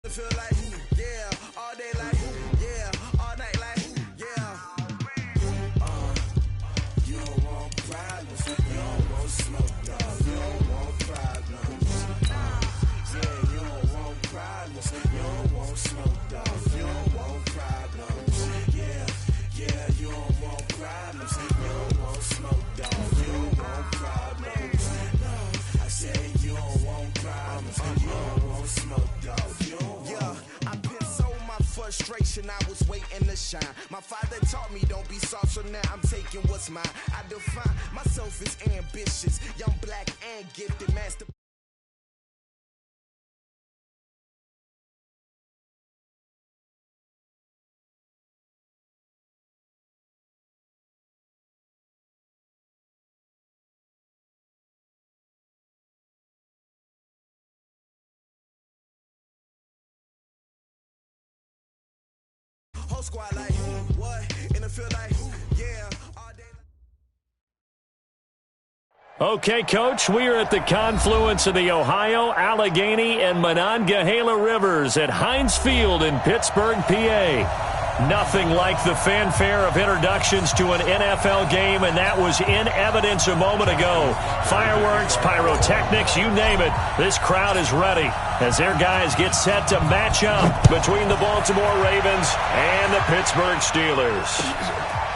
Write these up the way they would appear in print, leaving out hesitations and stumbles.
Feel like, yeah, all day like, yeah, all night like, yeah. You don't want problems, you don't want smoke, dog. You don't want problems. Yeah, you don't want problems, you don't want smoke, dog. You don't want problems. Yeah, you don't want problems, you don't want smoke, dog. You don't want problems. No, I said you don't want problems, you don't want smoke, dog. Frustration, I was waiting to shine. My father taught me don't be soft, so now I'm taking what's mine. I define myself as ambitious, young, black, and gifted master. Whole squad like, what? In the field like, yeah, all day. Okay, Coach, we are at the confluence of the Ohio, Allegheny, and Monongahela Rivers at Heinz Field in Pittsburgh, PA. Nothing like the fanfare of introductions to an NFL game, and that was in evidence a moment ago. Fireworks, pyrotechnics, you name it. This crowd is ready as their guys get set to match up between the Baltimore Ravens and the Pittsburgh Steelers.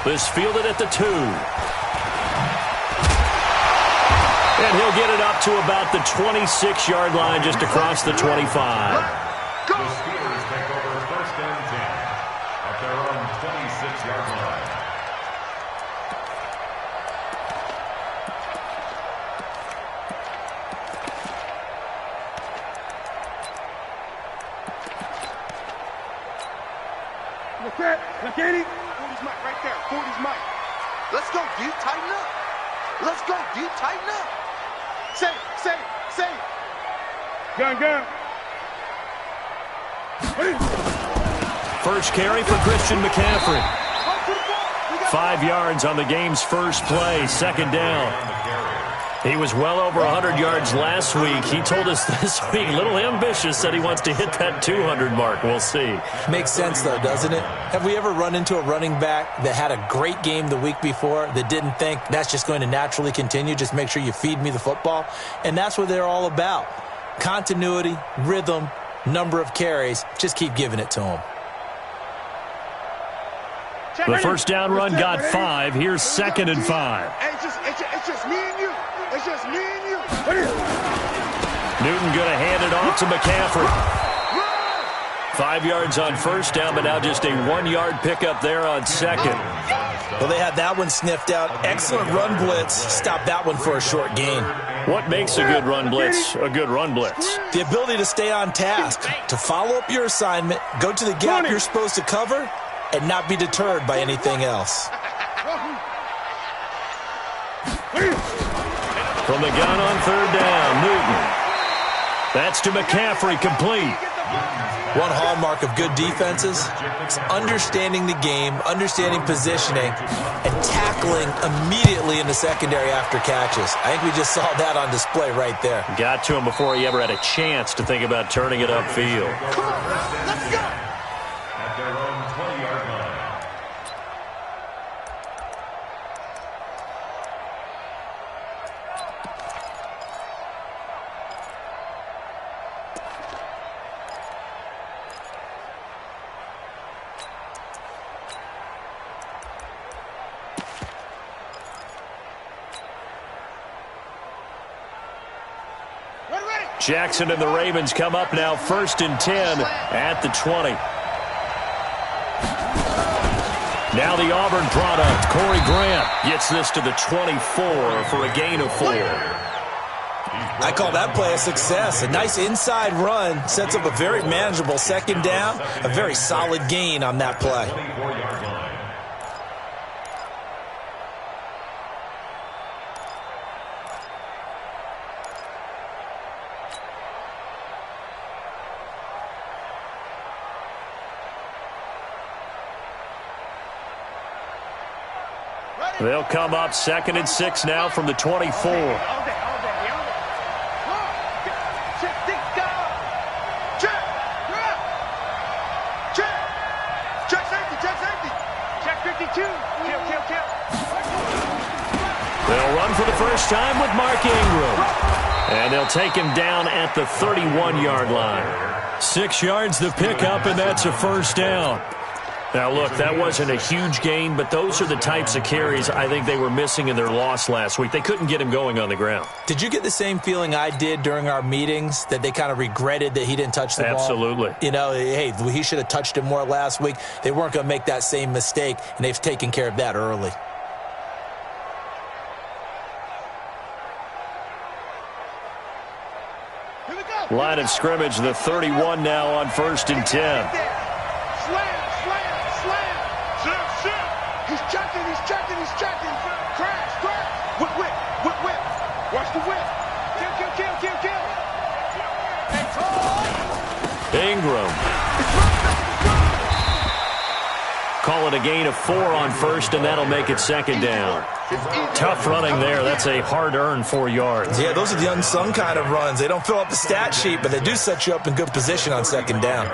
This fielded at the 2. And he'll get it up to about the 26-yard line just across the 25. The Steelers take over 1st and 10 at their own 26-yard line. Look at it. 40's Mike right there. 40's Mike. Let's go, D. Tighten up. Let's go, D. Tighten up. Say. Gun. First carry for Christian McCaffrey. 5 yards on the game's first play, 2nd down. He was well over 100 yards last week. He told us this week, a little ambitious, said he wants to hit that 200 mark. We'll see. Makes sense, though, doesn't it? Have we ever run into a running back that had a great game the week before that didn't think that's just going to naturally continue? Just make sure you feed me the football. And that's what they're all about. Continuity, rhythm, number of carries. Just keep giving it to them. The first down run got 5. Here's 2nd and 5. It's just me and you. It's just me and you. Newton going to hand it off to McCaffrey. 5 yards on first down, but now just a 1-yard pickup there on 2nd. Well, they had that one sniffed out. Excellent run blitz. Stop that one for a short gain. What makes a good run blitz a good run blitz? The ability to stay on task, to follow up your assignment, go to the gap you're supposed to cover, and not be deterred by anything else. From the gun on 3rd down, Newton. That's to McCaffrey, complete. One hallmark of good defenses is understanding the game, understanding positioning, and tackling immediately in the secondary after catches. I think we just saw that on display right there. Got to him before he ever had a chance to think about turning it upfield. Come on, let's go. At their own 20-yard line. Jackson and the Ravens come up now 1st and 10 at the 20. Now the Auburn product, Corey Grant, gets this to the 24 for a gain of 4. I call that play a success. A nice inside run sets up a very manageable 2nd down, a very solid gain on that play. 24-yard line. They'll come up 2nd and 6 now from the 24. line for the first time with Mark Ingram. And they'll take him down at the 31-yard line. 6 yards the pickup, and that's a first down. Now, look, that wasn't a huge gain, but those are the types of carries I think they were missing in their loss last week. They couldn't get him going on the ground. Did you get the same feeling I did during our meetings, that they kind of regretted that he didn't touch the ball? Absolutely. You know, hey, he should have touched it more last week. They weren't going to make that same mistake, and they've taken care of that early. Line of scrimmage, the 31 now on 1st and 10. He's checking. Crash. Whip. Watch the whip. Kill. Ingram. Call it a gain of 4 on 1st, and that'll make it 2nd down. Tough running there. That's a hard-earned 4 yards. Yeah, those are the unsung kind of runs. They don't fill up the stat sheet, but they do set you up in good position on 2nd down.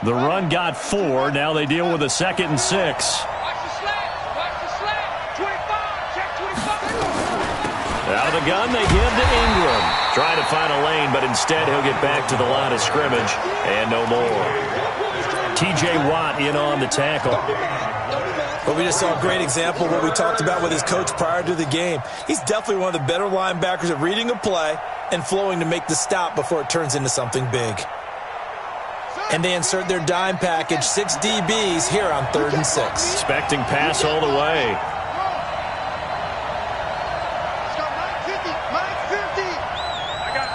The run got 4. Now they deal with a 2nd and 6. Watch the slant. 25. Check 25. Out of the gun, they give to Ingram. Trying to find a lane, but instead he'll get back to the line of scrimmage. And no more. T.J. Watt in on the tackle. But we just saw a great example of what we talked about with his coach prior to the game. He's definitely one of the better linebackers at reading a play and flowing to make the stop before it turns into something big. And they insert their dime package, 6 DBs here on 3rd and 6. Expecting pass all the way. Let's go, 950. I got.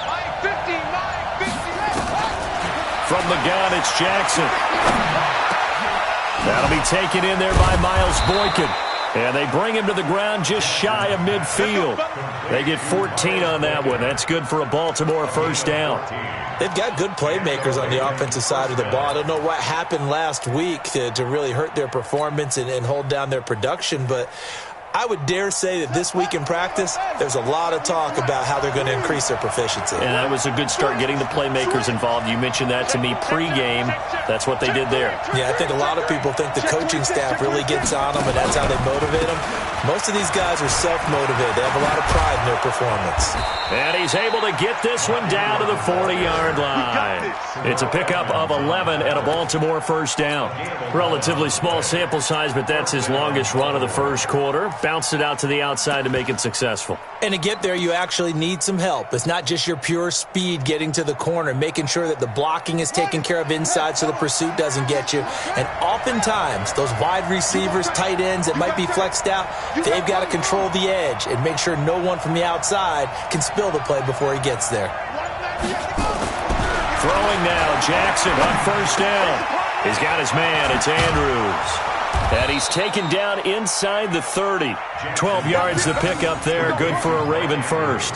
950. From the gun, it's Jackson. That'll be taken in there by Miles Boykin. And they bring him to the ground just shy of midfield. They get 14 on that one. That's good for a Baltimore first down. They've got good playmakers on the offensive side of the ball. I don't know what happened last week to really hurt their performance and hold down their production, but I would dare say that this week in practice, there's a lot of talk about how they're going to increase their proficiency. And that was a good start, getting the playmakers involved. You mentioned that to me pregame. That's what they did there. Yeah, I think a lot of people think the coaching staff really gets on them, and that's how they motivate them. Most of these guys are self-motivated. They have a lot of pride in their performance. And he's able to get this one down to the 40-yard line. It's a pickup of 11 at a Baltimore first down. Relatively small sample size, but that's his longest run of the first quarter. Bounced it out to the outside to make it successful. And to get there, you actually need some help. It's not just your pure speed getting to the corner, making sure that the blocking is taken care of inside so the pursuit doesn't get you. And oftentimes, those wide receivers, tight ends that might be flexed out, they've got to control the edge and make sure no one from the outside can spill the play before he gets there. Throwing now, Jackson on first down. He's got his man. It's Andrews. And he's taken down inside the 30. 12 yards to pick up there. Good for a Raven first.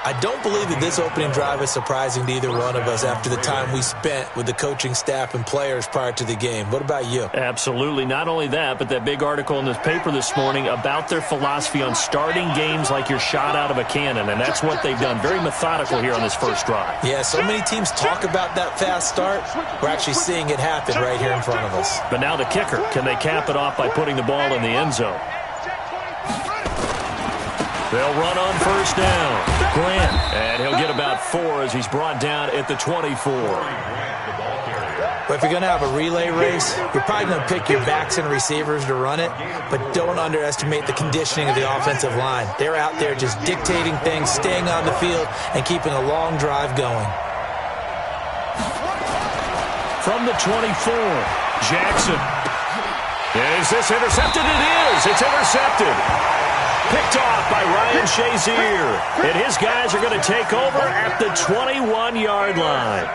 I don't believe that this opening drive is surprising to either one of us after the time we spent with the coaching staff and players prior to the game. What about you? Absolutely. Not only that, but that big article in the paper this morning about their philosophy on starting games like you're shot out of a cannon, and that's what they've done. Very methodical here on this first drive. Yeah, so many teams talk about that fast start. We're actually seeing it happen right here in front of us. But now the kicker. Can they cap it off by putting the ball in the end zone? They'll run on first down. Grant. And he'll get about 4 as he's brought down at the 24. But if you're going to have a relay race, you're probably going to pick your backs and receivers to run it, but don't underestimate the conditioning of the offensive line. They're out there just dictating things, staying on the field, and keeping a long drive going. From the 24, Jackson. Is this intercepted? It is. It's intercepted. Picked off by Ryan Shazier. And his guys are going to take over at the 21-yard line.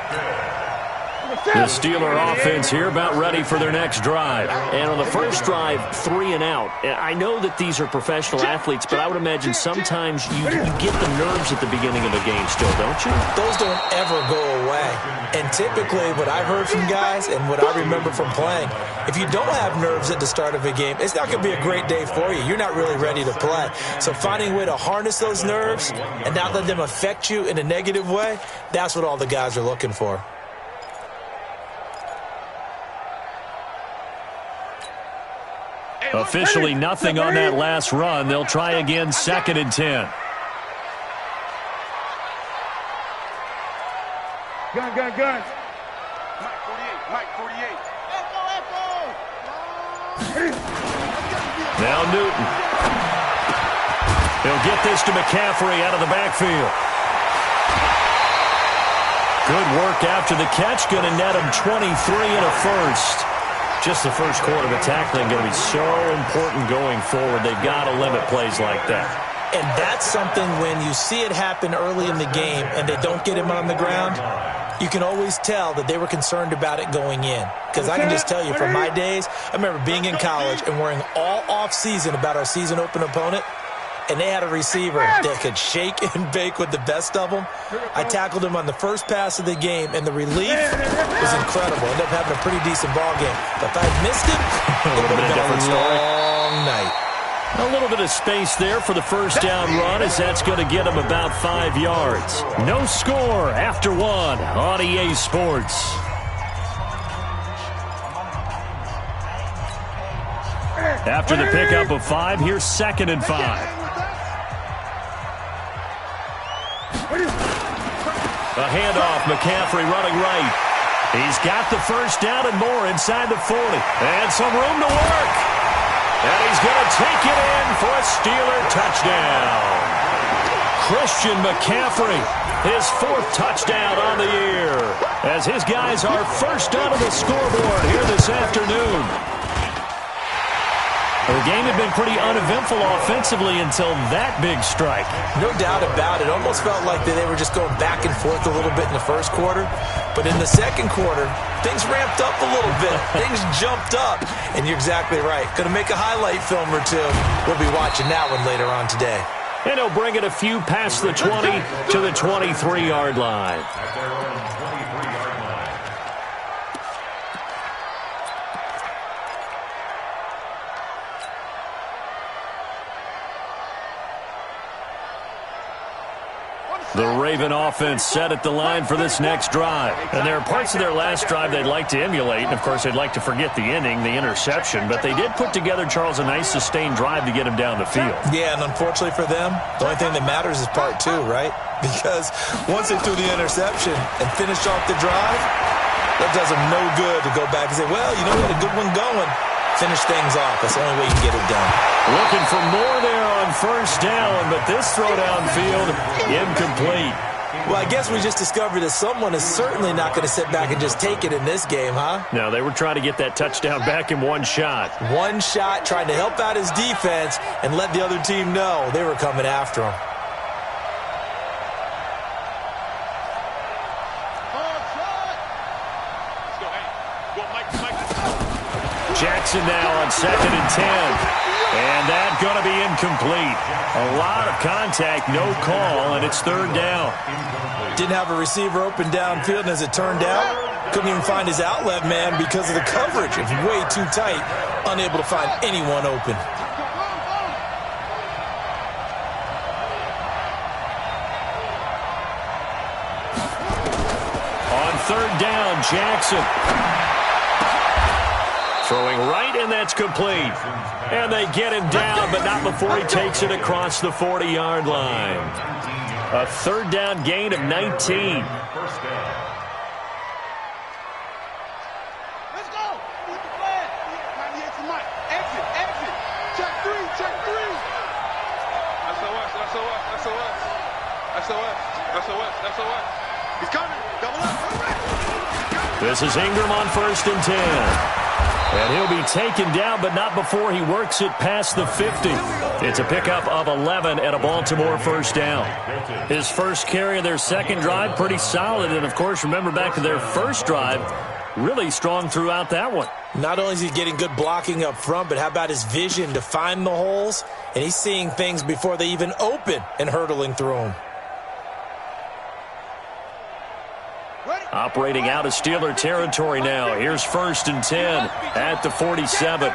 The Steeler offense here about ready for their next drive. And on the first drive, 3 and out. I know that these are professional athletes, but I would imagine sometimes you get the nerves at the beginning of a game still, don't you? Those don't ever go away. And typically what I've heard from guys and what I remember from playing, if you don't have nerves at the start of a game, it's not going to be a great day for you. You're not really ready to play. So finding a way to harness those nerves and not let them affect you in a negative way, that's what all the guys are looking for. Officially nothing on that last run. They'll try again, 2nd and 10. Gun. Mike 48. Now Newton. He'll get this to McCaffrey out of the backfield. Good work after the catch. Going to net him 23 and a first. Just the first quarter of the tackling going to be so important going forward. They've got to limit plays like that. And that's something when you see it happen early in the game and they don't get him on the ground, you can always tell that they were concerned about it going in. Because I can just tell you from my days, I remember being in college and worrying all off-season about our season open opponent. And they had a receiver that could shake and bake with the best of them. I tackled him on the first pass of the game, and the relief was incredible. Ended up having a pretty decent ball game. But if I had missed him, it would have been a long night. A little bit of space there for the first down run, as that's going to get him about 5 yards. No score after 1 on EA Sports. After the pickup of 5, here's 2nd and 5. A handoff, McCaffrey running right. He's got the first down and more inside the 40. And some room to work. And he's going to take it in for a Steeler touchdown. Christian McCaffrey, his 4th touchdown on the year, as his guys are first onto the scoreboard here this afternoon. The game had been pretty uneventful offensively until that big strike. No doubt about it. Almost felt like they were just going back and forth a little bit in the first quarter. But in the second quarter, things ramped up a little bit. Things jumped up. And you're exactly right. Going to make a highlight film or two. We'll be watching that one later on today. And he'll bring it a few past the 20 to the 23-yard line. At their own 23-yard line. The Raven offense set at the line for this next drive. And there are parts of their last drive they'd like to emulate. And, of course, they'd like to forget the ending, the interception. But they did put together, Charles, a nice sustained drive to get him down the field. Yeah, and unfortunately for them, the only thing that matters is part 2, right? Because once they threw the interception and finished off the drive, that does them no good to go back and say, well, you know, we had a good one going. Finish things off. That's the only way you can get it done. Looking for more there on first down, but this throw downfield, incomplete. Well, I guess we just discovered that someone is certainly not going to sit back and just take it in this game, huh? No, they were trying to get that touchdown back in one shot. One shot, trying to help out his defense and let the other team know they were coming after him. Jackson now on 2nd and 10. And that's going to be incomplete. A lot of contact, no call, and it's 3rd down. Didn't have a receiver open downfield, and as it turned out, couldn't even find his outlet man because of the coverage. It's way too tight, unable to find anyone open. On 3rd down, Jackson. Throwing right, and that's complete. And they get him down, but not before he takes it across the 40-yard line. A 3rd down gain of 19. First down. Let's go. Eat the flag. Now he hits the mic. Exit. Check 3. SOS. He's coming. Double up. This is Ingram on 1st and 10. And he'll be taken down, but not before he works it past the 50. It's a pickup of 11 and a Baltimore first down. His first carry of their second drive, pretty solid. And, of course, remember back to their first drive, really strong throughout that one. Not only is he getting good blocking up front, but how about his vision to find the holes? And he's seeing things before they even open and hurdling through them. Operating out of Steeler territory now. Here's 1st and 10 at the 47.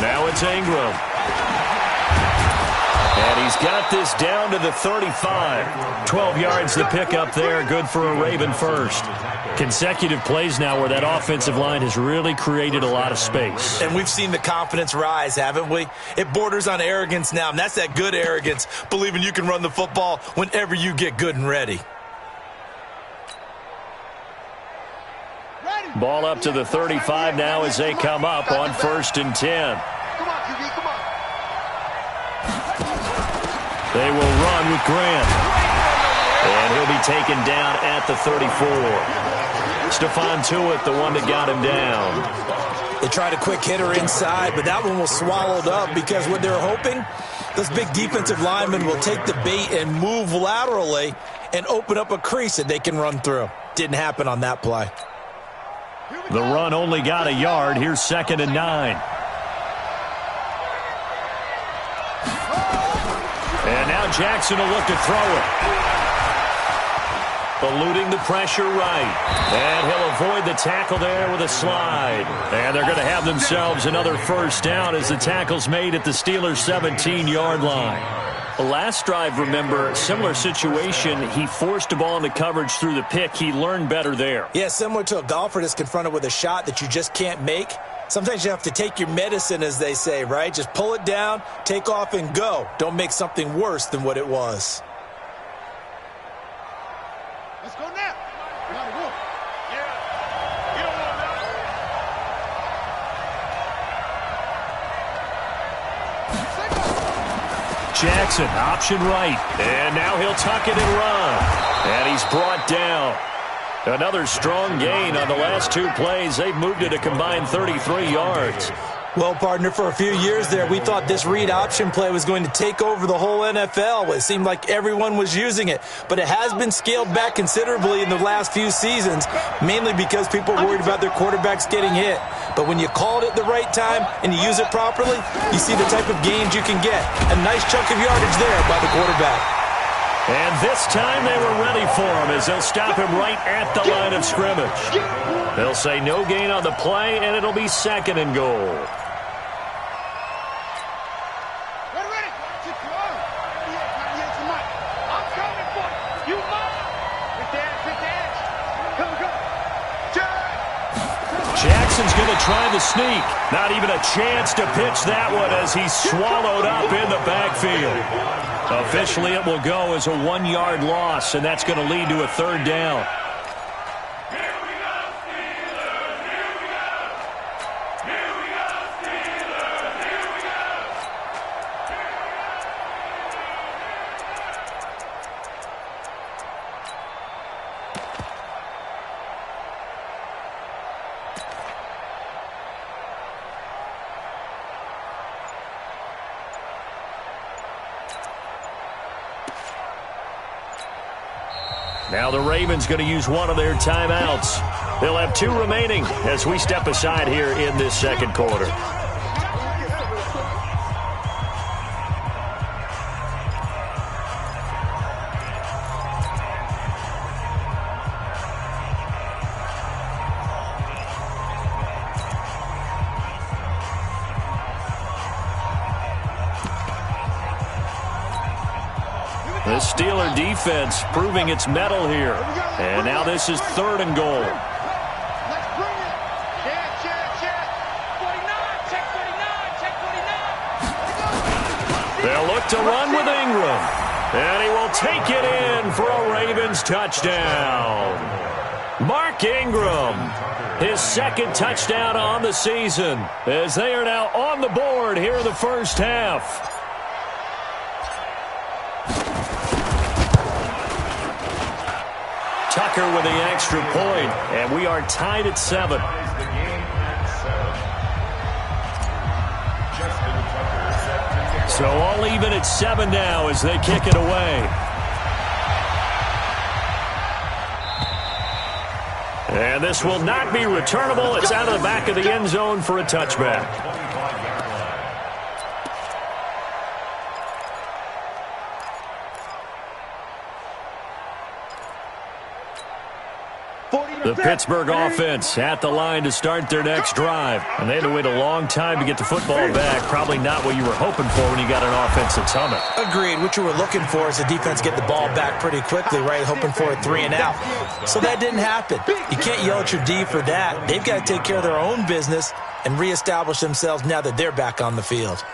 Now it's Ingram. And he's got this down to the 35. 12 yards the pickup there. Good for a Raven first. Consecutive plays now where that offensive line has really created a lot of space. And we've seen the confidence rise, haven't we? It borders on arrogance now, and that's that good arrogance, believing you can run the football whenever you get good and ready. Ball up to the 35 now as they come up on 1st and 10. Come on, QB, come on. They will run with Grant. And he'll be taken down at the 34. Stephon Tuitt, the one that got him down. They tried a quick hitter inside, but that one was swallowed up because what they're hoping, those big defensive linemen will take the bait and move laterally and open up a crease that they can run through. Didn't happen on that play. The run only got a yard. Here's 2nd and 9. And now Jackson will look to throw it. Eluding the pressure right. And he'll avoid the tackle there with a slide. And they're going to have themselves another first down as the tackle's made at the Steelers' 17-yard line. Last drive, remember, similar situation. He forced a ball into coverage through the pick. He learned better there. Yeah, similar to a golfer that's confronted with a shot that you just can't make. Sometimes you have to take your medicine, as they say, right? Just pull it down, take off, and go. Don't make something worse than what it was. Let's go now. We gotta go. Yeah. You don't want that. Jackson, option right. And now he'll tuck it and run. And he's brought down. Another strong gain on the last 2 plays. They've moved it a combined 33 yards. Well, partner, for a few years there, we thought this read option play was going to take over the whole NFL. It seemed like everyone was using it. But it has been scaled back considerably in the last few seasons, mainly because people are worried about their quarterbacks getting hit. But when you call it at the right time and you use it properly, you see the type of gains you can get. A nice chunk of yardage there by the quarterback. And this time they were ready for him as they'll stop him right at the line of scrimmage. They'll say no gain on the play, and it'll be 2nd and goal. Ready. I'm coming for you. You must. Pick the edge. Go. Jackson's going to try the sneak. Not even a chance to pitch that one as he's swallowed up in the backfield. Officially, it will go as a 1-yard loss, and that's going to lead to a 3rd down. Now the Ravens going to use one of their timeouts. They'll have 2 remaining as we step aside here in this 2nd quarter. The Steeler defense proving its mettle here. And now this is 3rd and goal. Let's bring it. Check. 49. Check 49. They'll look to run with Ingram. And he will take it in for a Ravens touchdown. Mark Ingram, his 2nd touchdown on the season, as they are now on the board here in the first half. Tucker with the extra point, and we are tied at 7. Ties the game at 7. Justin Tucker set to kick. So all even at 7 now as they kick it away. And this will not be returnable. It's out of the back of the end zone for a touchback. The Pittsburgh offense at the line to start their next drive. And they had to wait a long time to get the football back. Probably not what you were hoping for when you got an offense that's humming. Agreed. What you were looking for is the defense get the ball back pretty quickly, right? Hoping for a 3 and out. So that didn't happen. You can't yell at your D for that. They've got to take care of their own business and reestablish themselves now that they're back on the field.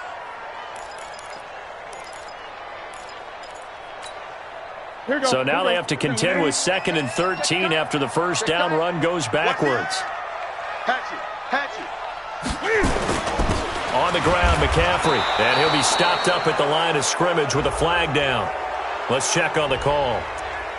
So now they have to contend with 2nd and 13 after the first down run goes backwards. On the ground, McCaffrey. And he'll be stopped up at the line of scrimmage with a flag down. Let's check on the call.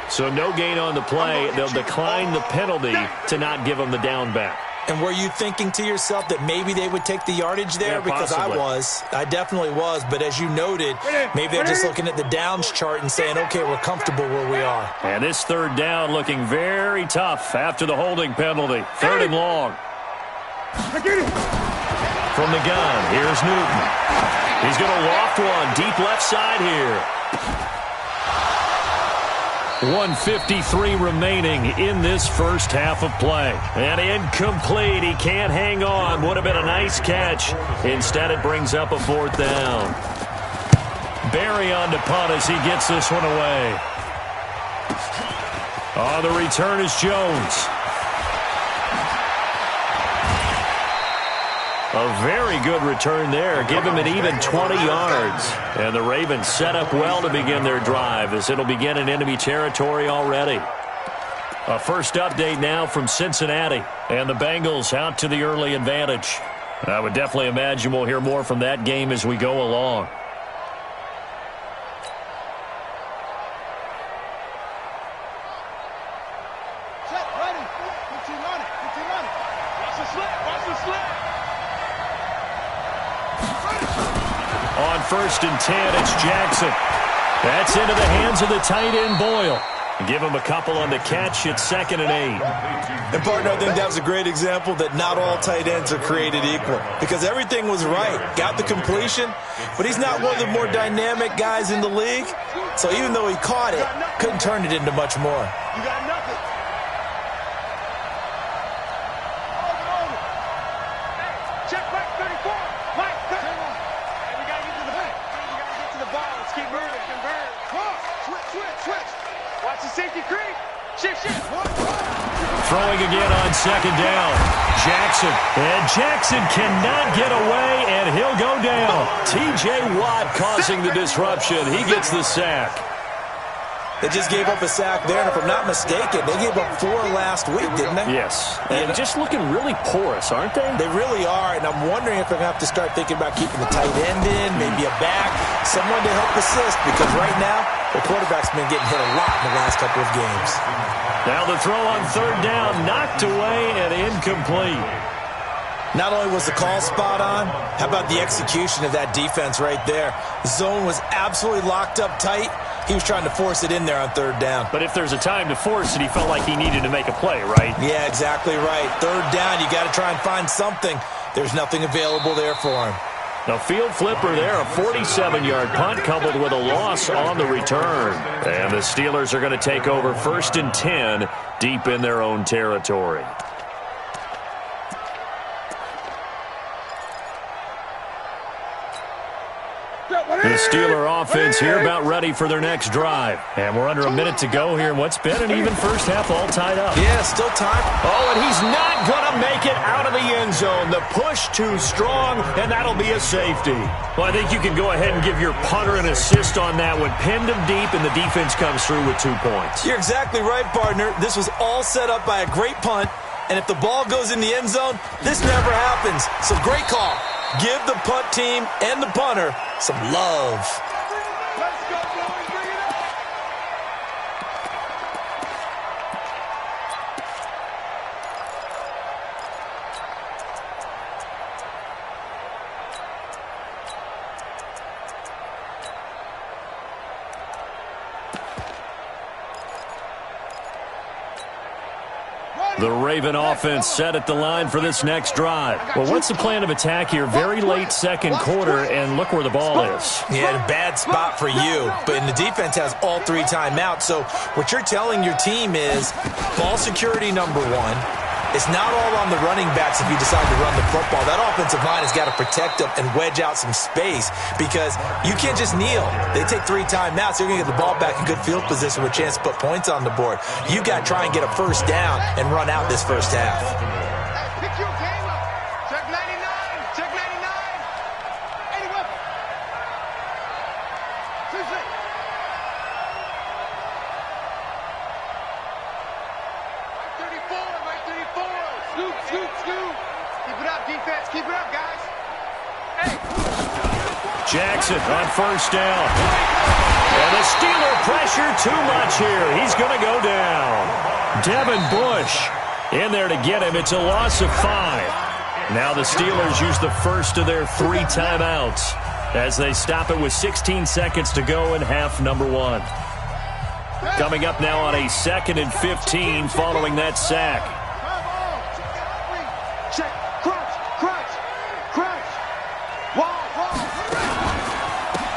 So no gain on the play. They'll decline the penalty to not give him the down back. And were you thinking to yourself that maybe they would take the yardage there? Yeah, because possibly. I definitely was. But as you noted, maybe they're just looking at the downs chart and saying, okay, we're comfortable where we are. And this third down looking very tough after the holding penalty. 3rd and long. From the gun, here's Newton. He's going to loft one deep left side here. 1:53 remaining in this first half of play. And incomplete. He can't hang on. Would have been a nice catch. Instead, it brings up a 4th down. Barry on to punt as he gets this one away. On the return is Jones. A very good return there. Give him an even 20 yards. And the Ravens set up well to begin their drive as it'll begin in enemy territory already. A first update now from Cincinnati. And the Bengals out to the early advantage. I would definitely imagine we'll hear more from that game as we go along. On 1st and 10, it's Jackson. That's into the hands of the tight end, Boyle. Give him a couple on the catch. It's 2nd and 8. And, partner, I think that was a great example that not all tight ends are created equal. Because everything was right. Got the completion, but he's not one of the more dynamic guys in the league. So even though he caught it, couldn't turn it into much more. You got nothing. Check back 34. Mike, hey, we got to get to the back. We got to get to the ball. Let's keep moving. Convert. Switch. Watch the safety creep. Shift. Throwing again on 2nd down. Jackson. And Jackson cannot get away, and he'll go down. T.J. Watt causing the disruption. He gets the sack. They just gave up a sack there, and if I'm not mistaken, they gave up 4 last week, didn't they? Yes. And just looking really porous, aren't they? They really are, and I'm wondering if they're going to have to start thinking about keeping the tight end in, maybe a back, someone to help assist, because right now, the quarterback's been getting hit a lot in the last couple of games. Now the throw on 3rd down, knocked away and incomplete. Not only was the call spot on, how about the execution of that defense right there? Zone was absolutely locked up tight. He was trying to force it in there on 3rd down. But if there's a time to force it, he felt like he needed to make a play, right? Yeah, exactly right. 3rd down, you got to try and find something. There's nothing available there for him. The field flipper there, a 47-yard punt coupled with a loss on the return. And the Steelers are going to take over 1st and 10 deep in their own territory. The Steeler offense here about ready for their next drive. And we're under a minute to go here in what's been an even first half, all tied up. Yeah, still time. Oh, and he's not going to make it out of the end zone. The push too strong, and that'll be a safety. Well, I think you can go ahead and give your punter an assist on that one. Pinned him deep, and the defense comes through with 2 points. You're exactly right, partner. This was all set up by a great punt, and if the ball goes in the end zone, this never happens. So great call. Give the punt team and the punter some love. Let's go, boys. Bring it up. The Raven offense set at the line for this next drive. Well, what's the plan of attack here? Very late second quarter, and look where the ball is. Yeah, a bad spot for you, but the defense has all 3 timeouts. So what you're telling your team is ball security number 1. It's not all on the running backs if you decide to run the football. That offensive line has got to protect them and wedge out some space because you can't just kneel. They take 3 timeouts. They're going to get the ball back in good field position with a chance to put points on the board. You got to try and get a first down and run out this first half. Hey, pick your game up. Check 99. Check 99. Any weapon. 2-6. Scoop, scoop, scoop. Keep it up, defense. Keep it up, guys. Hey. Jackson on first down. And the Steeler pressure too much here. He's going to go down. Devin Bush in there to get him. It's a loss of 5. Now the Steelers use the first of their 3 timeouts as they stop it with 16 seconds to go in half number 1. Coming up now on a 2nd and 15 following that sack.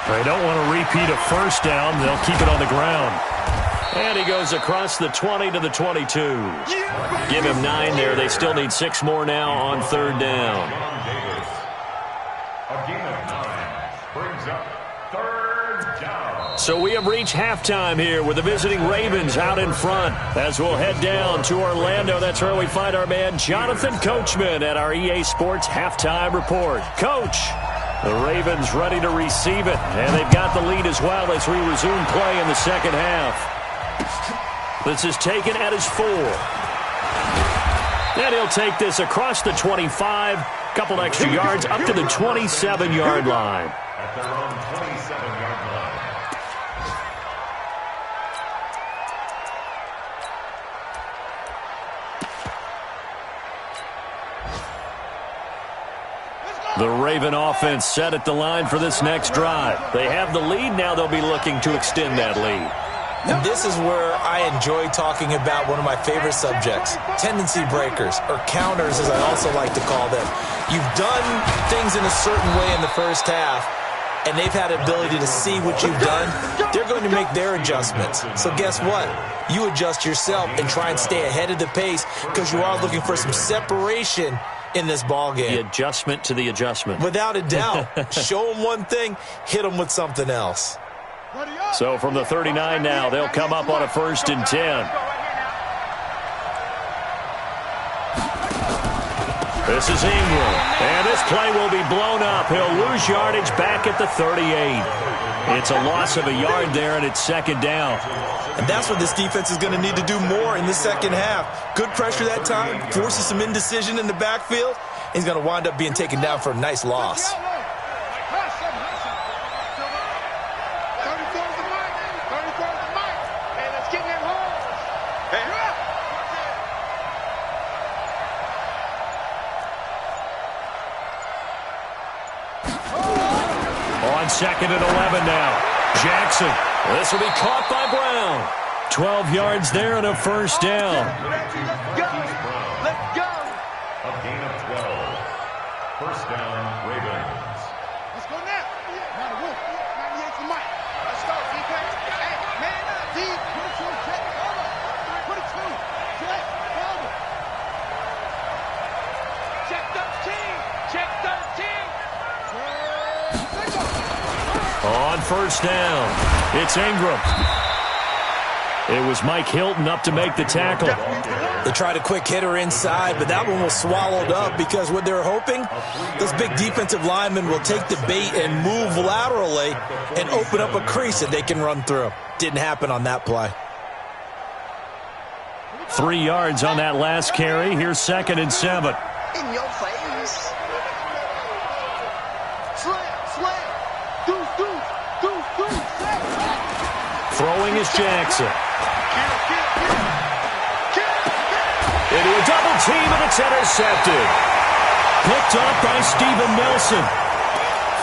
They don't want to repeat a first down. They'll keep it on the ground. And he goes across the 20 to the 22. Give him 9 there. They still need 6 more now on 3rd down. A gain of 9 brings up 3rd down. So we have reached halftime here with the visiting Ravens out in front. As we'll head down to Orlando, that's where we find our man Jonathan Coachman at our EA Sports Halftime Report. Coach, the Ravens ready to receive it, and they've got the lead as well as we resume play in the second half. This is taken at his 4. And he'll take this across the 25, couple extra yards up to the 27-yard line. At their own 27-yard line. The Raven offense set at the line for this next drive. They have the lead. Now they'll be looking to extend that lead. And this is where I enjoy talking about one of my favorite subjects, tendency breakers, or counters as I also like to call them. You've done things in a certain way in the first half, and they've had the ability to see what you've done. They're going to make their adjustments. So guess what? You adjust yourself and try and stay ahead of the pace because you are looking for some separation in this ball game. The adjustment to the adjustment. Without a doubt. Show them one thing, hit them with something else. So from the 39 now, they'll come up on a 1st and 10. This is Ingram, and this play will be blown up. He'll lose yardage back at the 38. It's a loss of a yard there, and it's 2nd down. And that's what this defense is going to need to do more in the second half. Good pressure that time, forces some indecision in the backfield. He's going to wind up being taken down for a nice loss. On 2nd and 11 now. Jackson. This will be caught by Brown. 12 yards there and a 1st down. Let's go. A gain of 12. 1st down, Ravens. Let's go now. Now the wolf. 98 for Mike. Let's go, defense. Hey, man up, D. Put it to him. Check it over. Put it to him. Check over. Check 13. Check 13. On 1st down, it's Ingram. It was Mike Hilton up to make the tackle. They tried a quick hitter inside, but that one was swallowed up because what they're hoping, this big defensive lineman will take the bait and move laterally and open up a crease that they can run through. Didn't happen on that play. 3 yards on that last carry. Here's 2nd and 7. In your face. Slam. Deuce. Throwing is Jackson. Into a double team, and it's intercepted. Picked up by Steven Nelson.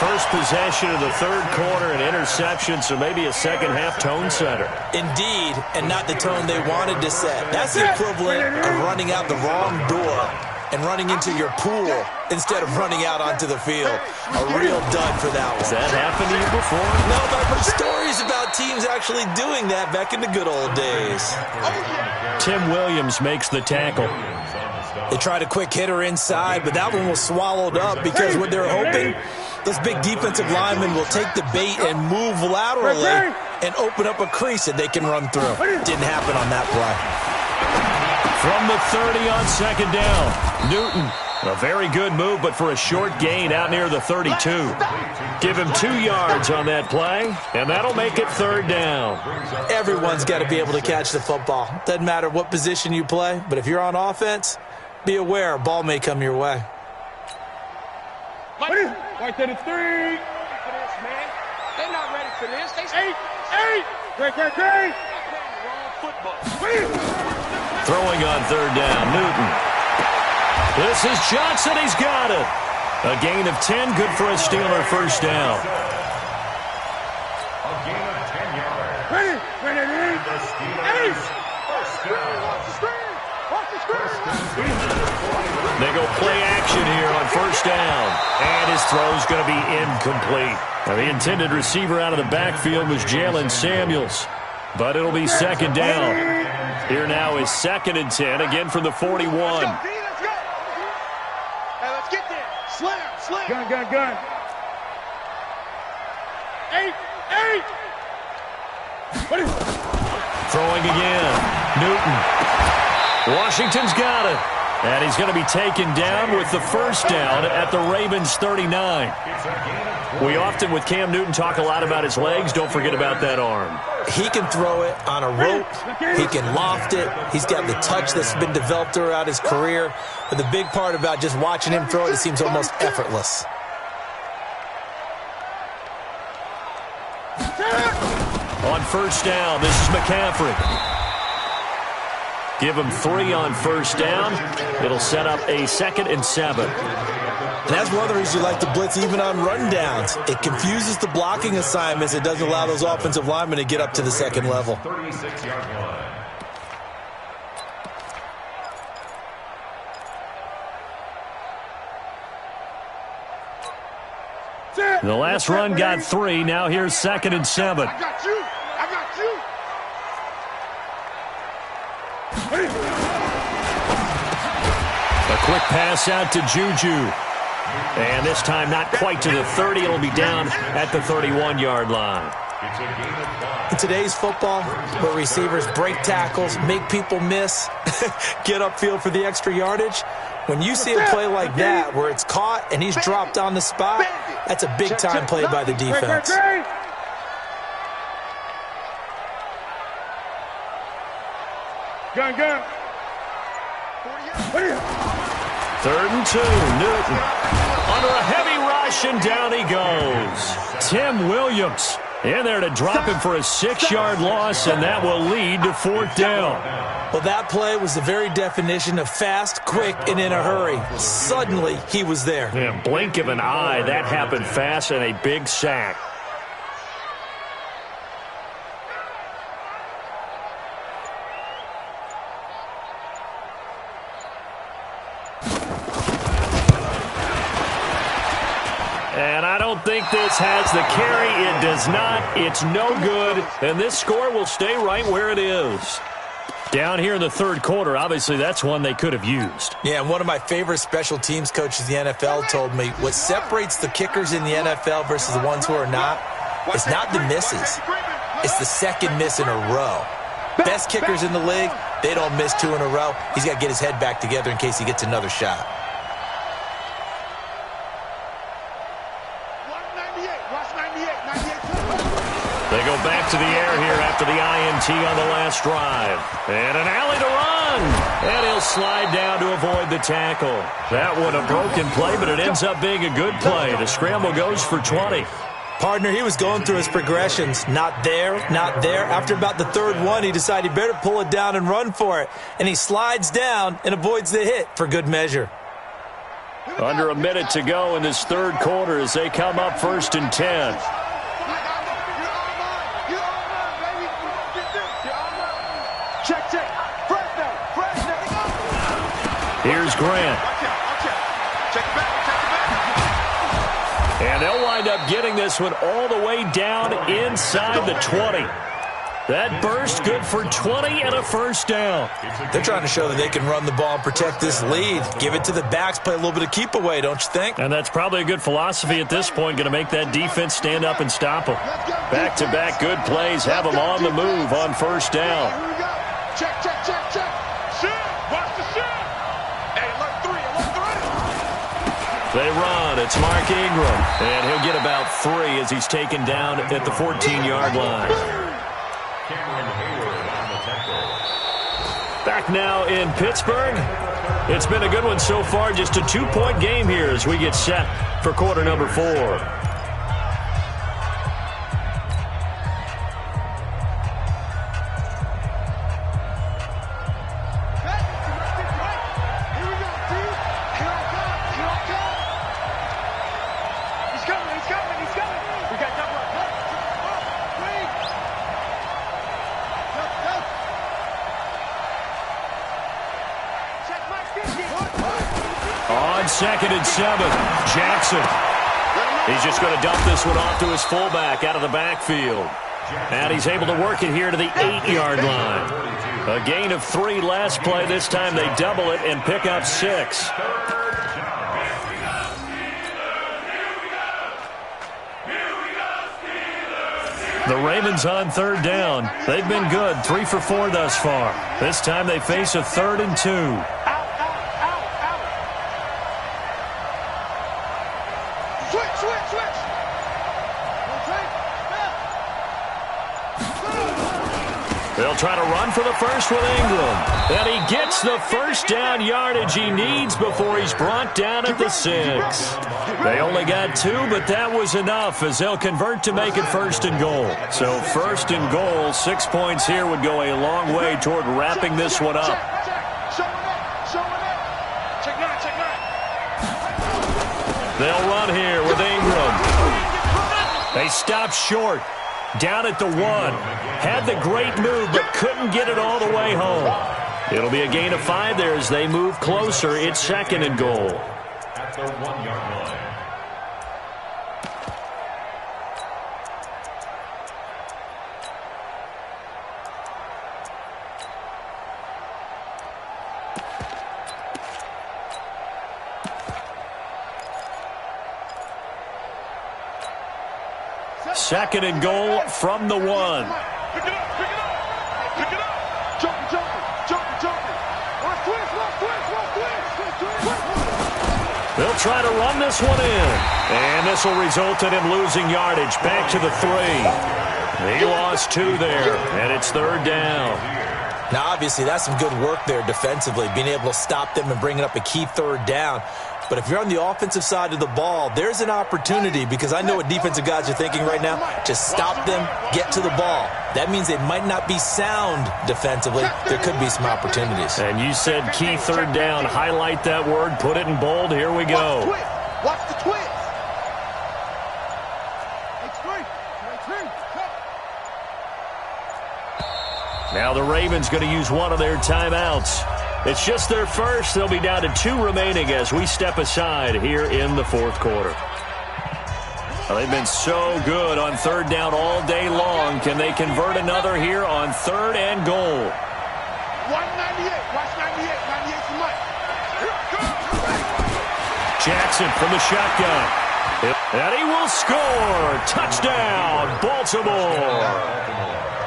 first possession of the third quarter, an interception, so maybe a second-half tone setter. Indeed, and not the tone they wanted to set. That's the equivalent of running out the wrong door and running into your pool instead of running out onto the field. A real dud for that one. Has that happened to you before? No, but I've heard stories about teams actually doing that back in the good old days. Tim Williams makes the tackle. They tried a quick hitter inside, but that one was swallowed up because what they're hoping, those big defensive linemen will take the bait and move laterally and open up a crease that they can run through. Didn't happen on that play. From the 30 on second down, Newton. A very good move, but for a short gain out near the 32. Give him 2 yards on that play, and that'll make it third down. Everyone's got to be able to catch the football. Doesn't matter what position you play, but if you're on offense, be aware a ball may come your way. Right to the 3. They're not ready for this. They 8. Great. Wrong football. Throwing on third down, Newton. This is Johnson. He's got it. A gain of 10, good for a Steeler first down. A gain of 10 yards. Ready. The Steelers first down. They go play action here on first down. And his throw's going to be incomplete. Now, the intended receiver out of the backfield was Jalen Samuels. But it'll be second down. Here now is 2nd and 10, again from the 41. Let's go. Hey, let's get there. Slam. Gun. 8. Throwing again. Newton. Washington's got it. And he's going to be taken down with the first down at the Ravens 39. We often, with Cam Newton, talk a lot about his legs. Don't forget about that arm. He can throw it on a rope. He can loft it. He's got the touch that's been developed throughout his career. But the big part about just watching him throw it seems almost effortless. On first down, this is McCaffrey. Give him 3 on first down. It'll set up a 2nd and 7. And that's one of the reasons you like to blitz even on rundowns. It confuses the blocking assignments. It doesn't allow those offensive linemen to get up to the second level. 36-yard line. The last run got 3. Now here's 2nd and 7. I got you. A quick pass out to Juju. And this time not quite to the 30. It'll be down at the 31-yard line. In today's football, where receivers break tackles, make people miss, get upfield for the extra yardage, when you see a play like that where it's caught and he's dropped on the spot, that's a big-time play by the defense. Gun. 3rd and 2. Newton under a heavy rush, and down he goes. Tim Williams in there to drop him for a 6-yard loss, and that will lead to 4th down. Well, that play was the very definition of fast, quick, and in a hurry. Suddenly, he was there. Yeah, blink of an eye, that happened fast, and a big sack. And I don't think this has the carry. It does not. It's no good. And this score will stay right where it is. Down here in the 3rd quarter, obviously that's one they could have used. Yeah, and one of my favorite special teams coaches in the NFL told me what separates the kickers in the NFL versus the ones who are not is not the misses. It's the second miss in a row. Best kickers in the league, they don't miss 2 in a row. He's got to get his head back together in case he gets another shot. They go back to the air here after the INT on the last drive. And an alley to run. And he'll slide down to avoid the tackle. That one a broken play, but it ends up being a good play. The scramble goes for 20. Partner, he was going through his progressions. Not there, not there. After about the 3rd one, he decided he better pull it down and run for it. And he slides down and avoids the hit for good measure. Under a minute to go in this third quarter as they come up 1st and 10. Here's Grant. And they'll wind up getting this one all the way down inside the 20. That burst good for 20 and a first down. They're trying to show that they can run the ball and protect this lead. Give it to the backs, play a little bit of keep away, don't you think? And that's probably a good philosophy at this point, going to make that defense stand up and stop them. Back-to-back good plays have them on the move on first down. Here we go. Check. Shit. Watch the shit. Hey, alert three. They run. It's Mark Ingram. And he'll get about 3 as he's taken down at the 14-yard line. Back now in Pittsburgh. It's been a good one so far. Just a 2-point game here as we get set for quarter number 4. On 2nd and 7, Jackson. He's just going to dump this one off to his fullback out of the backfield. And he's able to work it here to the 8-yard line. A gain of 3 last play. This time they double it and pick up 6. The Ravens on 3rd down. They've been good, 3 for 4 thus far. This time they face a 3rd and 2. They'll try to run for the first with Ingram. And he gets the first down yardage he needs before he's brought down at the 6. They only got 2, but that was enough as they'll convert to make it 1st and goal. So 1st and goal, 6 points here would go a long way toward wrapping this one up. They'll run here with Ingram. They stop short. Down at the 1. Had the great move, but couldn't get it all the way home. It'll be a gain of 5 there as they move closer. It's 2nd and goal. At the 1-yard line. Second and goal from the 1. Pick it up. Jumping. They'll try to run this one in. And this will result in him losing yardage back to the 3. He lost 2 there, and it's 3rd down. Now, obviously, that's some good work there defensively, being able to stop them and bringing up a key 3rd down. But if you're on the offensive side of the ball, there's an opportunity because I know what defensive guys are thinking right now. Just stop them, get to the ball. That means they might not be sound defensively. There could be some opportunities. And you said key 3rd down. Highlight that word. Put it in bold. Here we go. Watch the twist. Now the Ravens going to use one of their timeouts. It's just their first. They'll be down to 2 remaining as we step aside here in the 4th quarter. Well, they've been so good on 3rd down all day long. Can they convert another here on 3rd and goal? 198. Watch 98. 98 for Mike. Jackson from the shotgun. And he will score. Touchdown, Baltimore.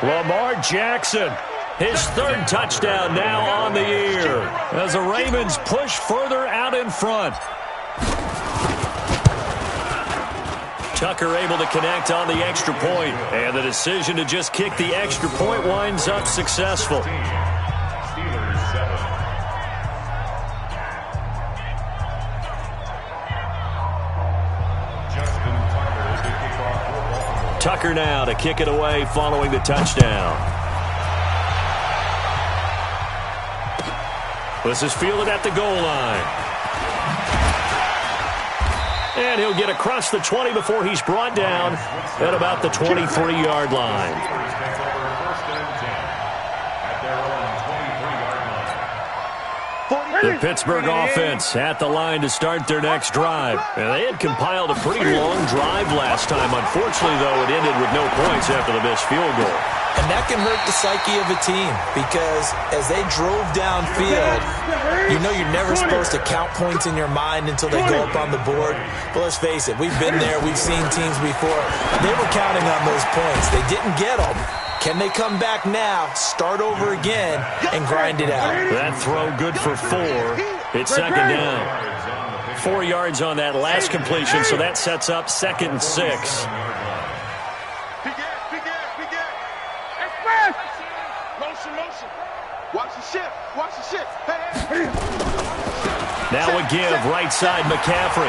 Lamar Jackson. His 3rd touchdown now on the year as the Ravens push further out in front. Tucker able to connect on the extra point, and the decision to just kick the extra point winds up successful. Steelers 7. Justin Tucker is the kickoff for Baltimore. Tucker now to kick it away following the touchdown. This is fielded at the goal line. And he'll get across the 20 before he's brought down at about the 23-yard line. The Pittsburgh offense at the line to start their next drive. And they had compiled a pretty long drive last time. Unfortunately, though, it ended with no points after the missed field goal. And that can hurt the psyche of a team because as they drove downfield, you know you're never supposed to count points in your mind until they go up on the board. But let's face it, we've been there. We've seen teams before. They were counting on those points. They didn't get them. Can they come back now, start over again, and grind it out? That throw good for 4. It's second down. 4 yards on that last completion, so that sets up 2nd and 6. Motion. Watch the shift. Hey. Now a give, right side, McCaffrey.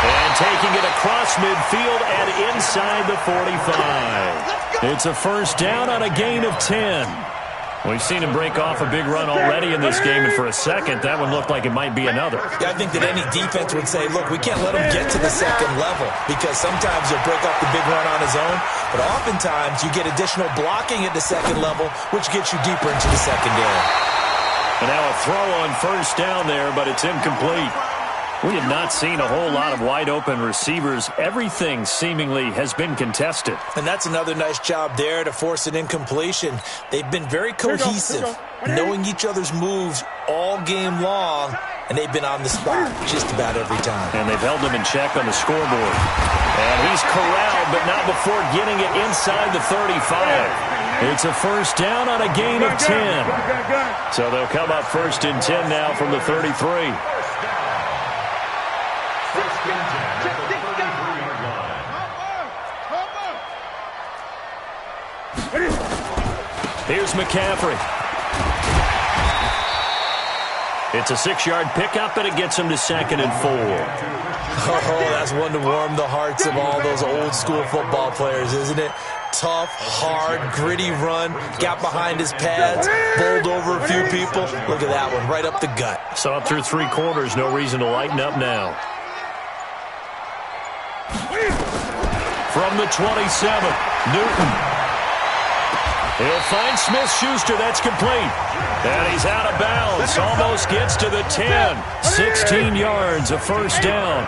And taking it across midfield and inside the 45. It's a first down on a gain of 10. We've seen him break off a big run already in this game, and for a second, that one looked like it might be another. Yeah, I think that any defense would say, look, we can't let him get to the second level because sometimes he'll break off the big run on his own, but oftentimes you get additional blocking at the second level, which gets you deeper into the secondary. And now a throw on first down there, but it's incomplete. We have not seen a whole lot of wide-open receivers. Everything seemingly has been contested. And that's another nice job there to force an incompletion. They've been very cohesive, knowing each other's moves all game long, and they've been on the spot just about every time. And they've held them in check on the scoreboard. And he's corralled, but not before getting it inside the 35. It's a first down on a gain of 10. So they'll come up first and 10 now from the 33. Here's McCaffrey. It's a 6-yard pickup, and it gets him to 2nd and 4. Oh, that's one to warm the hearts of all those old-school football players, isn't it? Tough, hard, gritty run, got behind his pads, bowled over a few people. Look at that one, right up the gut. So up through 3 quarters, no reason to lighten up now. From the 27, Newton. He'll find Smith-Schuster. That's complete. And he's out of bounds. Almost gets to the 10. 16 yards, a first down.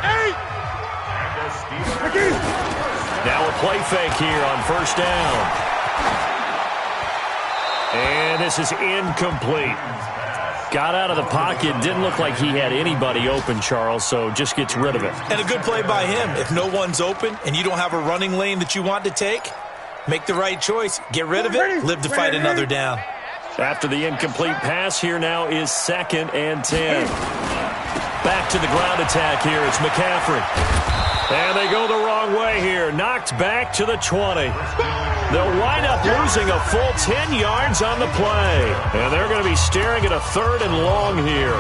Now a play fake here on first down. And this is incomplete. Got out of the pocket. Didn't look like he had anybody open, Charles, so just gets rid of it. And a good play by him. If no one's open and you don't have a running lane that you want to take, make the right choice. Get rid of it. Live to fight another down. After the incomplete pass, here now is 2nd and 10. Back to the ground attack here. It's McCaffrey. And they go the wrong way here. Knocked back to the 20. They'll wind up losing a full 10 yards on the play. And they're going to be staring at a 3rd and long here.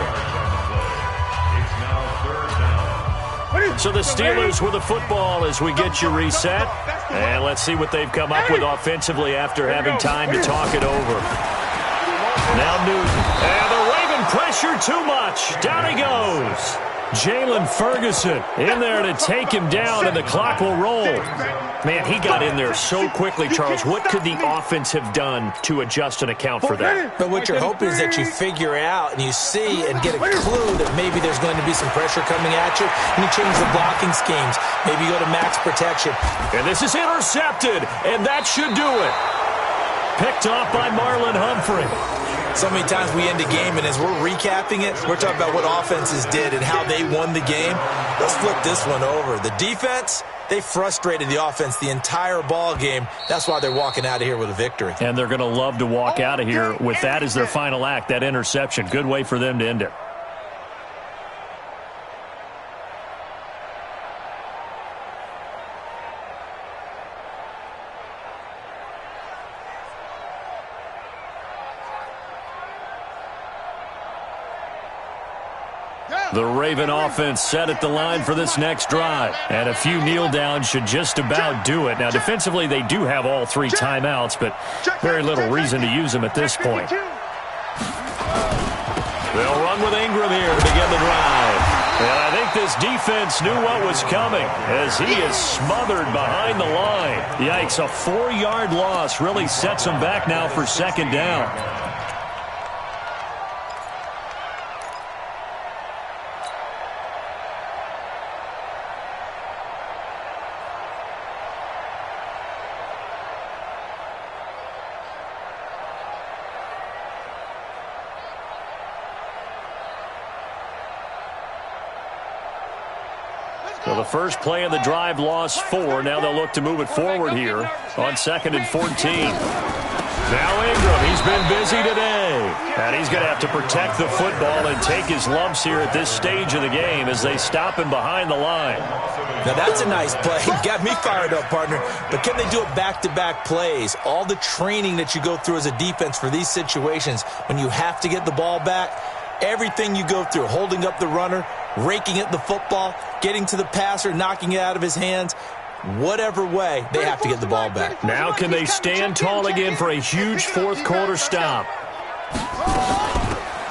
So the Steelers with the football as we get you reset. And let's see what they've come up with offensively after having time to talk it over. Now Newton. And the Raven pressure too much. Down he goes. Jalen Ferguson in there to take him down, and the clock will roll. Man, he got in there so quickly, Charles. What could the offense have done to adjust and account for that? But what you're hoping is that you figure out and you see and get a clue that maybe there's going to be some pressure coming at you, and you change the blocking schemes. Maybe you go to max protection. And this is intercepted, and that should do it. Picked off by Marlon Humphrey. So many times we end a game, and as we're recapping it, we're talking about what offenses did and how they won the game. Let's flip this one over. The defense, they frustrated the offense the entire ball game. That's why they're walking out of here with a victory. And they're going to love to walk out of here with that as their final act, that interception. Good way for them to end it. The Raven offense set at the line for this next drive. And a few kneel downs should just about do it. Now, defensively, they do have all 3 timeouts, but very little reason to use them at this point. They'll run with Ingram here to begin the drive. And I think this defense knew what was coming as he is smothered behind the line. Yikes, a 4-yard loss really sets him back now for second down. So the first play of the drive lost 4. Now they'll look to move it forward here on 2nd and 14. Now Ingram, he's been busy today. And he's going to have to protect the football and take his lumps here at this stage of the game as they stop him behind the line. Now that's a nice play. Got me fired up, partner. But can they do it back-to-back plays? All the training that you go through as a defense for these situations when you have to get the ball back, everything you go through, holding up the runner, raking at the football, getting to the passer, knocking it out of his hands, whatever way, they have to get the ball back. Now can they stand tall again for a huge fourth-quarter stop?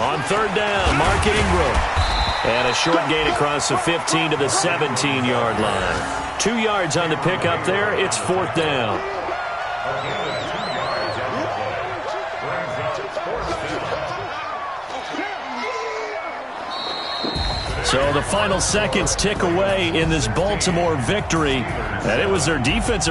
On 3rd down, Mark Ingram. And a short gain across the 15 to the 17-yard line. 2 yards on the pickup there. It's 4th down. So the final seconds tick away in this Baltimore victory. And it was their defensive